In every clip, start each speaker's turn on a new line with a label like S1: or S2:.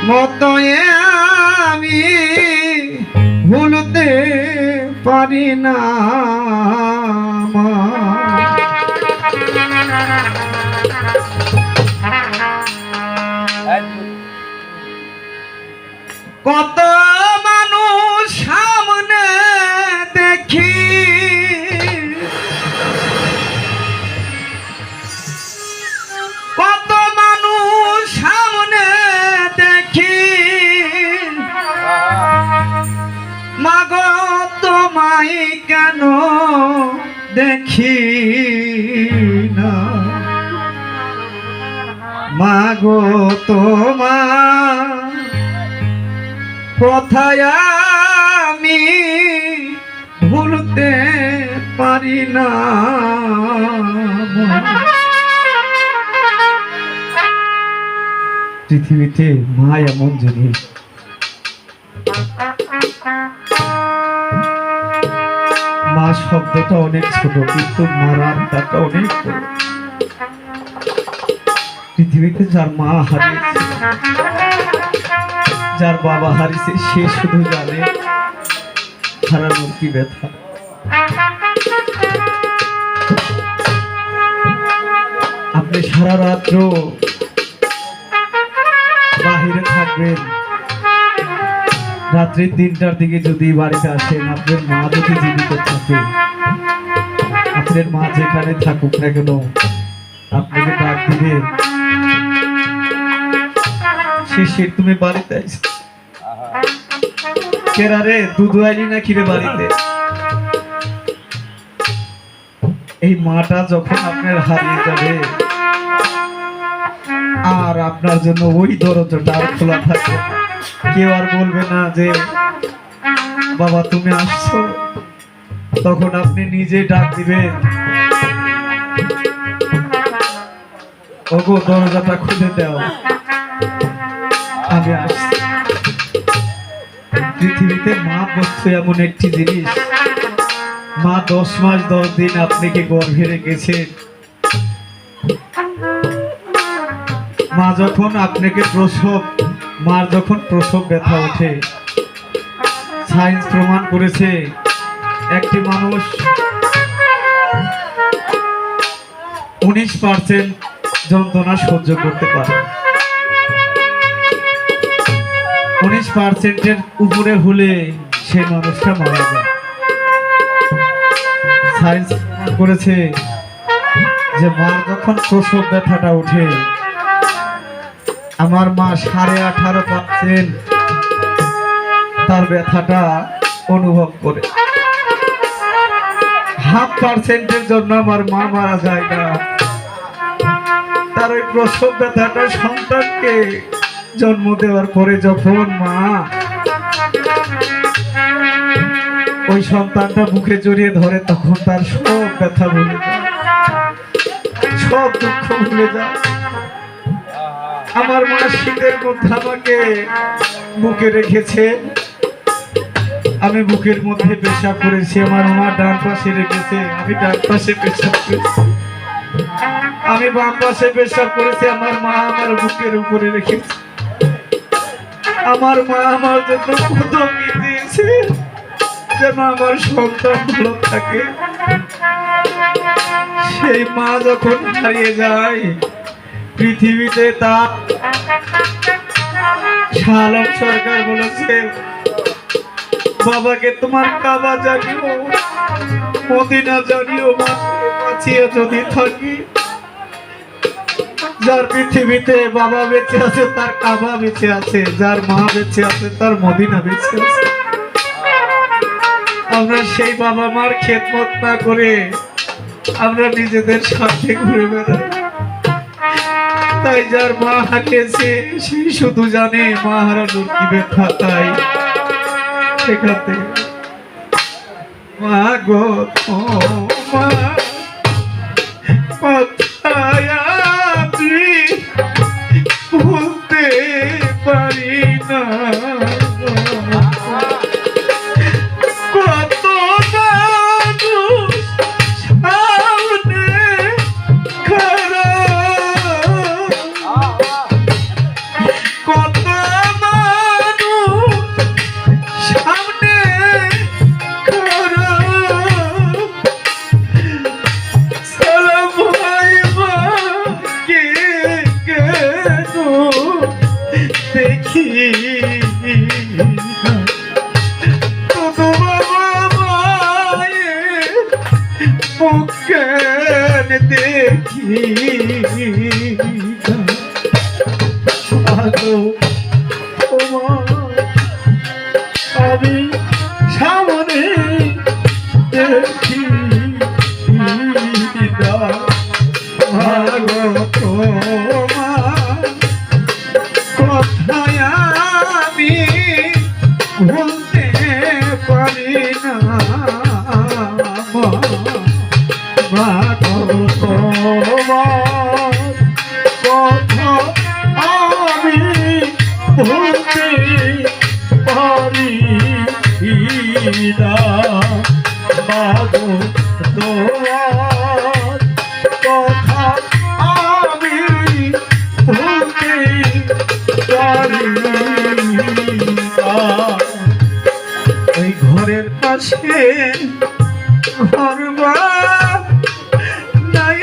S1: মতো আমি ভুলতে পারি না কত মানুষ সামনে দেখি কত মানুষ সামনে দেখি মাগো তোমায় কেন দেখি না মাগো তোমার কোথায় আমি ভুলতে পারি না পৃথিবীতে মা এমন জিনিস মা শব্দটা অনেক ছোট কিন্তু মার আত্মাটা অনেক বড় পৃথিবীতে যার মা হারিয়েছে যার বাবা হারিয়েছে সে শুধু জানে হারানোর কি ব্যথা আপনি সারা রাত্র বাহিরে থাকবেন রাত্রি 3টার দিকে যদি বাড়িতে আসেন আপনার মা যদি জীবিত থাকে আপনার মা যেখানে থাকুক না কেন আপনাকে ডাক দিবে শেষে তুমি বাড়িতে আইস কেরারে দুধ আইলি না কিরে বাড়িতে এই মাটা যখন আপনার হারিয়ে যাবে আর আপনার জন্য ওই দরজাটা আর খোলা থাকবে কেউ আর বলবে না যে বাবা তুমি আসছো তখন আপনি নিজে ডাক দিবেন ওগো দরজাটা খুলে দাও আমি আসছি পৃথিবীতে মা বস্তু এমন একটি জিনিস মা 10 মাস 10 দিন আপনাকে গর্ভে রেখেছেন মা যখন আপনাকে মার যখন প্রসব ব্যথা ওঠে সায়েন্স প্রমাণ করেছে একটি মানুষ 19% যন্ত্রণা সহ্য করতে পারে 19%-এর উপরে হলে সেই মানুষটা মারা যায় সায়েন্স করেছে যে মার যখন প্রসব ব্যথাটা ওঠে আমার মা 18.5% তার ব্যথাটা অনুভব করে 0.5%-এর জন্য আমার মা মারা যায় না তার ওই প্রসব ব্যথাটা সন্তানকে জন্ম দেওয়ার পরে যখন মা ওই সন্তানটা বুকে জড়িয়ে ধরে তখন তার সব ব্যথা ভুলে যায় সব দুঃখ ভুলে যায় আমার মা শীতের মধ্যে আমাকে বুকে রেখেছে আমি বুকের মধ্যে পেশাব করেছি আমার মা ডান পাশে রেখেছে আমি ডান পাশে পেশাব করেছি আমি বাম পাশে পেশাব করেছি আমার মা আমার বুকের উপরে রেখেছে আমার মা আমার জন্য কত কি দিয়েছে যেন আমার সন্তান ভালো থাকে সেই মা যখন হারিয়ে যায় পৃথিবীতে তার শালম সরকার বলেছে বাবাকে তোমার কাবা জানিও মদিনা জানিও বাঁচিয়ে যদি থাকি যার পৃথিবীতে বাবা বেঁচে আছে তার কাবা বেঁচে আছে যার মা বেঁচে আছে তার মদিনা বেঁচে আছে আমরা সেই বাবা মার খেদমত না করে আমরা নিজেদের সাথে ঘুরে বেড়াই তাই যার মা হারিয়েছে সে শুধু জানে মা হারানোর কি ব্যথা তাই সেখান থেকে মা গো মা কোথায় আমি ভুলতে পারি না কত দেখি মুখের দেখি আমি সামনে দেখি কথায় আমি ভুলতে পারি না কথা আমি ভুলতে পারি না মাগো তোমার কথা আমি ভুলতে পারি না। ওই ঘরের পাশে ঘর নাই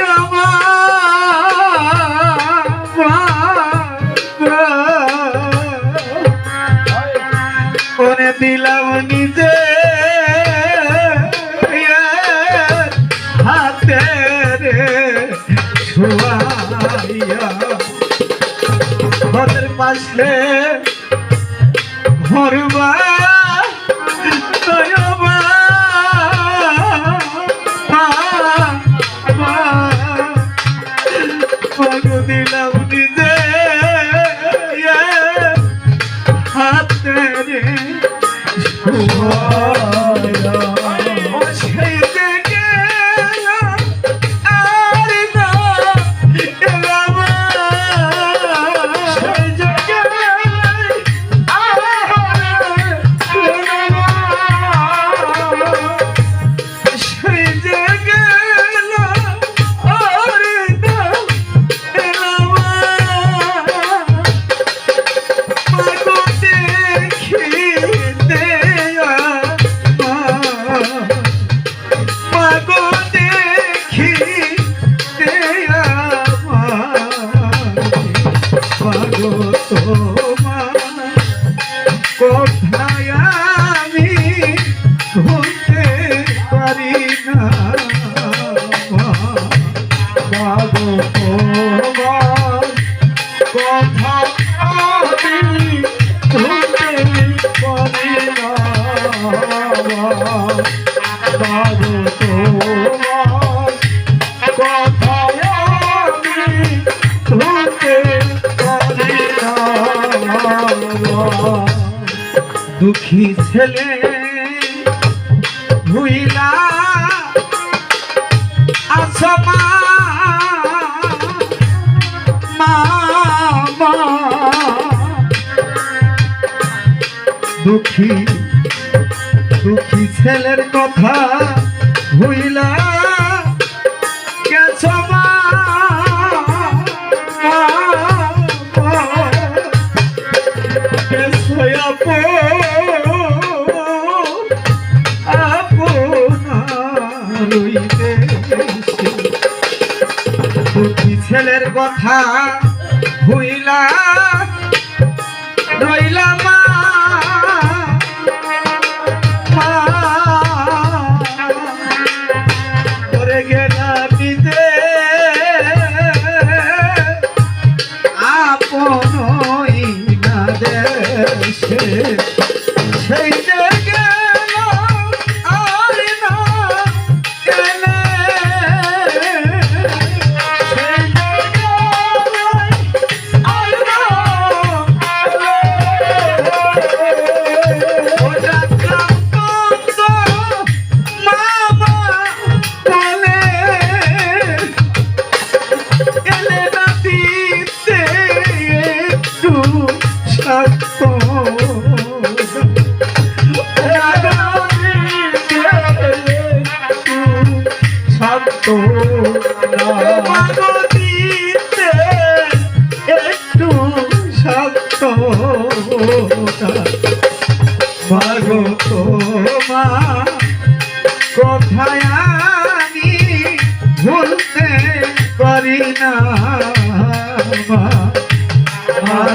S1: করে দিলাম নিজে হাতে রে ছুয়াইয়া ঘরের পাশে ঘর দিলাম নিজে হাতে রে সেই থেকে আর না এলাম সেই থেকে সেই থেকে কোথায় আমি ভুলতে পারি না মাগো তোমার কথা আমি ভুলতে পারি না মাগো তোমার কথা আমি ভুলতে পারি না। দুঃখী ছেলে ভুইলা আসমা মামা দুঃখী দুঃখী ছেলের কথা ভুইলা কেসমা ছেলের কথা ভুইলা রইলাম করে গেলাম নিজে আপন না দেশে সেই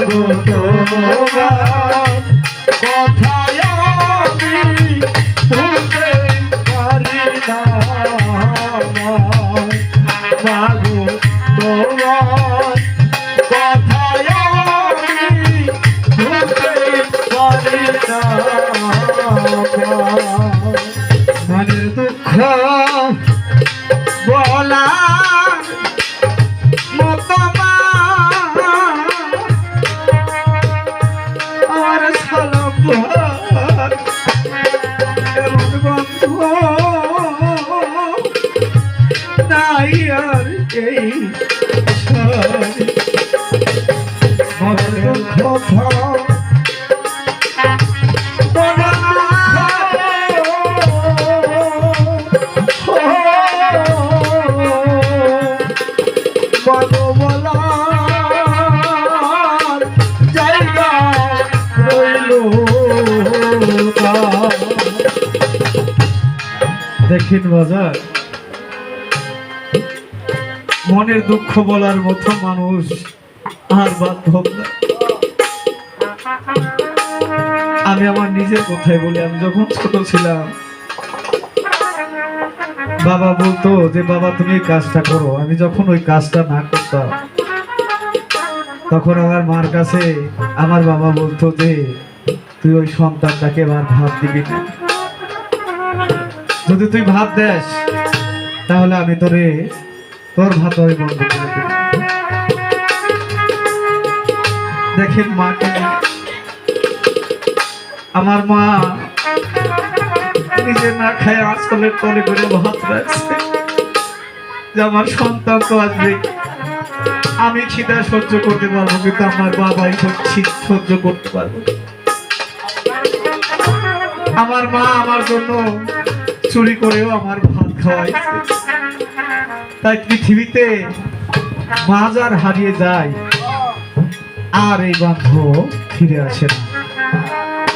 S1: গো তোমার কথায় আমি ভুলতে পারি না মাগো তোমার কথায় আমি ভুলতে পারি না মনের দুঃখ বলা মতো আমার সালাম এমন বন্ধু নাই আর এই মনের কথা দেখেন বাজার মনের দুঃখ বলার মতো মানুষ আর বান্ধব না। আমি আমার নিজের কথাই বলি, আমি যখন ছোট ছিলাম বাবা বলতো যে বাবা তুমি এই কাজটা করো, আমি যখন ওই কাজটা না করতাম তখন আমার মার কাছে আমার বাবা বলতো যে তুই ওই সন্তানটাকে এবার ভাত দিবি না, যদি তুই ভাত দেস তাহলে আমি তোর ভাত আমি বন্ধ করে দেব। দেখেন মাকে, আমার মা নিজে না খায় আঁচলের তলে করে ভাত রাখছে যে আমার সন্তান তো আসবে, আমি খিদা সহ্য করতে পারবো কিন্তু আমার বাবাই সহ্য করতে পারবো। আমার মা আমার জন্য চুরি করেও আমার ভাত খাওয়াইছে। তাই পৃথিবীতে মা যার হারিয়ে যায় আর এই বান্ধব ফিরে আসে না।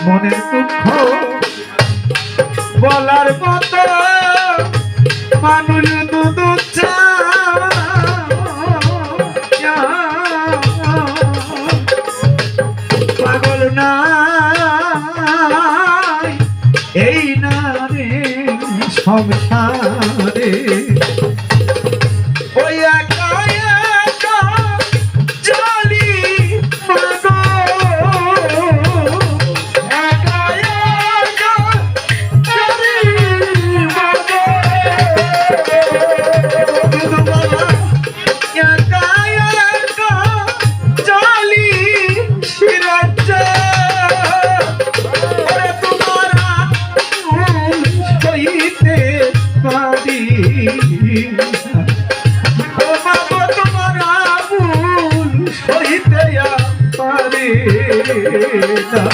S1: মনের দুঃখ বলার মতো মানুষ পাগল না এই না রে সংসারে ওই একা একা চলি মাগো একা একা চলি মাগো একা একা চলি শিরাজে তোমার আবুল সহিতে পারে না।